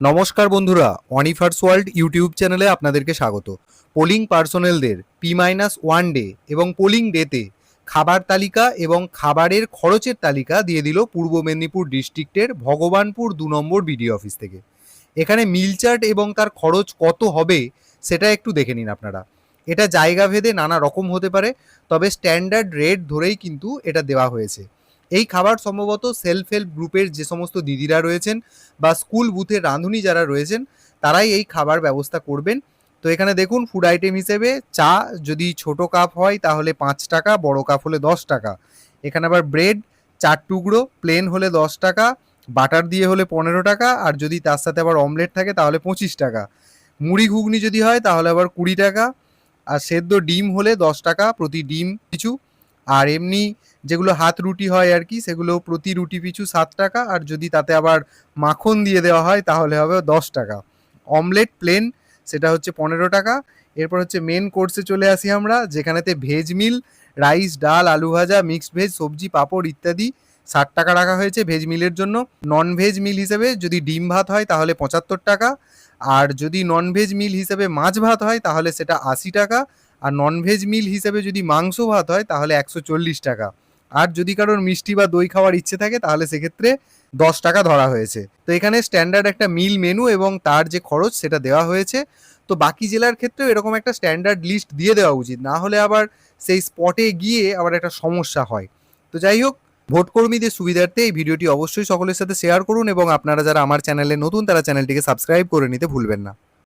নমস্কার বন্ধুরা, অনিফার্স world YouTube চ্যানেলে আপনাদেরকে স্বাগত। পোলিং পার্সোনেলদের P-1 ডে এবং পোলিং ডেতে খাবার তালিকা এবং খাবারের খরচের তালিকা দিয়ে দিল পূর্ব মেদিনীপুর ডিস্ট্রিক্টের ভগবানপুর 2 নম্বর বিডিও অফিস থেকে। এখানে মিল চার্ট এবং তার খরচ কত হবে সেটা একটু দেখে নিন আপনারা। এটা জায়গা ভেদে নানা রকম হতে পারে, তবে স্ট্যান্ডার্ড রেট ধরেই কিন্তু এটা দেওয়া হয়েছে। এই খাবার সম্ভবত সেলফ হেল্প গ্রুপের যে সমস্ত দিদিরা রয়েছেন বা স্কুল বুথের রাঁধুনি যারা রয়েছেন তারাই এই খাবার ব্যবস্থা করবেন। তো এখানে দেখুন, ফুড আইটেম হিসেবে চা যদি ছোট কাপ হয় তাহলে 5 টাকা, বড় কাপ হলে 10 টাকা। এখানে আবার ব্রেড 4 টুকরো প্লেন হলে 10 টাকা, বাটার দিয়ে হলে 15 টাকা, আর যদি তার সাথে আবার অমলেট থাকে তাহলে 25 টাকা। মুড়ি ঘুগনি যদি হয় তাহলে আবার 20 টাকা, আর সেদ্ধ ডিম হলে 10 টাকা প্রতি ডিম পিছু। আর এমনি যেগুলো হাত রুটি হয় আর কি, সেগুলো প্রতি রুটি পিছু 7 টাকা, আর যদি তাতে আবার মাখন দিয়ে দেওয়া হয় তাহলে হবে 10 টাকা। অমলেট প্লেন সেটা হচ্ছে 15 টাকা। এরপর হচ্ছে মেন কোর্সে চলে আসি আমরা, যেখানেতে ভেজ মিল, রাইস, ডাল, আলু ভাজা, মিক্সড ভেজ, সবজি, পাঁপড় ইত্যাদি 60 টাকা রাখা হয়েছে ভেজ মিলের জন্য। নন ভেজ মিল হিসেবে যদি ডিম ভাত হয় তাহলে 75 টাকা, আর যদি নন ভেজ মিল হিসেবে মাছ ভাত হয় তাহলে সেটা 80 টাকা, আর নন ভেজ মিল হিসেবে যদি মাংস ভাত হয় তাহলে 140 টাকা। আর যদি কারোর মিষ্টি বা দই খাওয়ার ইচ্ছে থাকে তাহলে সেক্ষেত্রে 10 টাকা ধরা হয়েছে। তো এখানে স্ট্যান্ডার্ড একটা মিল মেনু এবং তার যে খরচ সেটা দেওয়া হয়েছে। তো বাকি জেলার ক্ষেত্রেও এরকম একটা স্ট্যান্ডার্ড লিস্ট দিয়ে দেওয়া উচিত, না হলে আবার সেই স্পটে গিয়ে আবার একটা সমস্যা হয়। তো যাই হোক, ভোট কর্মীদের সুবিধার্থে এই ভিডিওটি অবশ্যই সকলের সাথে শেয়ার করুন, এবং আপনারা যারা আমার চ্যানেলে নতুন তারা চ্যানেলটিকে সাবস্ক্রাইব করে নিতে ভুলবেন না।